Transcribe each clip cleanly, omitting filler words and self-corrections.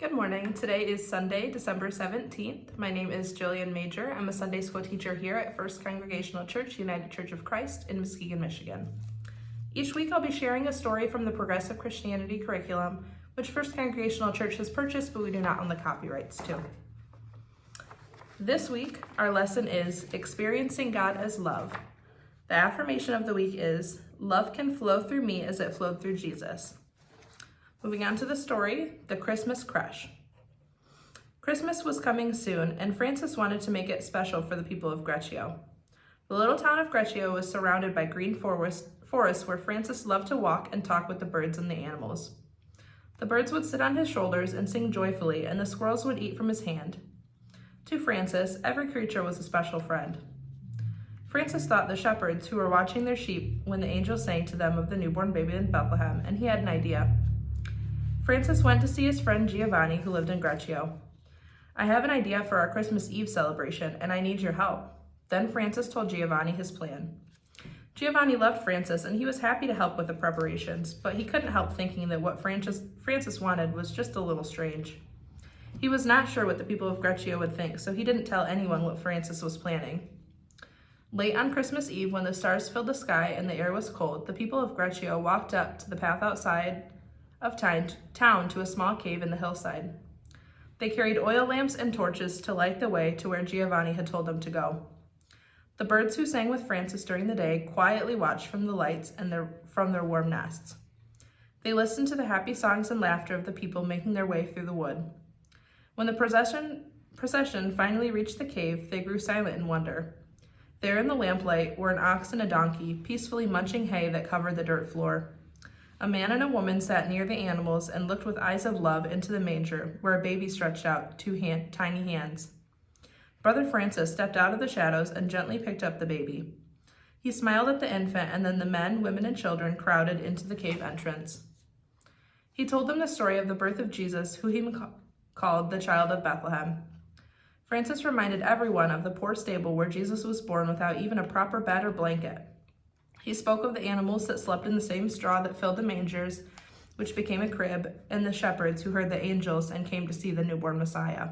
Good morning. Today is Sunday, December 17th. My name is Jillian Major. I'm a Sunday school teacher here at First Congregational Church, United Church of Christ in Muskegon, Michigan. Each week I'll be sharing a story from the Progressive Christianity curriculum, which First Congregational Church has purchased, but we do not own the copyrights to. This week, our lesson is Experiencing God as Love. The affirmation of the week is, love can flow through me as it flowed through Jesus. Moving on to the story, the Christmas Crush. Christmas was coming soon, and Francis wanted to make it special for the people of Greccio. The little town of Greccio was surrounded by green forests where Francis loved to walk and talk with the birds and the animals. The birds would sit on his shoulders and sing joyfully, and the squirrels would eat from his hand. To Francis, every creature was a special friend. Francis thought the shepherds who were watching their sheep when the angel sang to them of the newborn baby in Bethlehem, and he had an idea. Francis went to see his friend Giovanni, who lived in Greccio. I have an idea for our Christmas Eve celebration, and I need your help. Then Francis told Giovanni his plan. Giovanni loved Francis, and he was happy to help with the preparations, but he couldn't help thinking that what Francis wanted was just a little strange. He was not sure what the people of Greccio would think, so he didn't tell anyone what Francis was planning. Late on Christmas Eve, when the stars filled the sky and the air was cold, the people of Greccio walked up to the path outside of town to a small cave in the hillside. They carried oil lamps and torches to light the way to where Giovanni had told them to go. The birds who sang with Francis during the day quietly watched from the lights and from their warm nests. They listened to the happy songs and laughter of the people making their way through the wood. When the procession finally reached the cave, they grew silent in wonder. There in the lamplight were an ox and a donkey, peacefully munching hay that covered the dirt floor. A man and a woman sat near the animals and looked with eyes of love into the manger, where a baby stretched out tiny hands. Brother Francis stepped out of the shadows and gently picked up the baby. He smiled at the infant, and then the men, women, and children crowded into the cave entrance. He told them the story of the birth of Jesus, who he called the Child of Bethlehem. Francis reminded everyone of the poor stable where Jesus was born without even a proper bed or blanket. He spoke of the animals that slept in the same straw that filled the mangers, which became a crib, and the shepherds who heard the angels and came to see the newborn Messiah.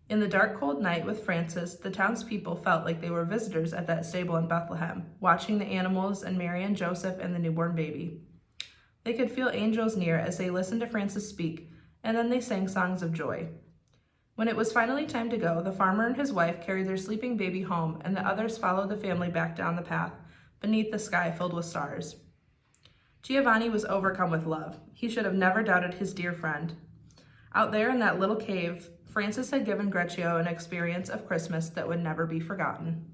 In the dark, cold night with Francis, the townspeople felt like they were visitors at that stable in Bethlehem, watching the animals and Mary and Joseph and the newborn baby. They could feel angels near as they listened to Francis speak, and then they sang songs of joy. When it was finally time to go, the farmer and his wife carried their sleeping baby home, and the others followed the family back down the path, beneath the sky filled with stars. Giovanni was overcome with love. He should have never doubted his dear friend. Out there in that little cave, Francis had given Greccio an experience of Christmas that would never be forgotten.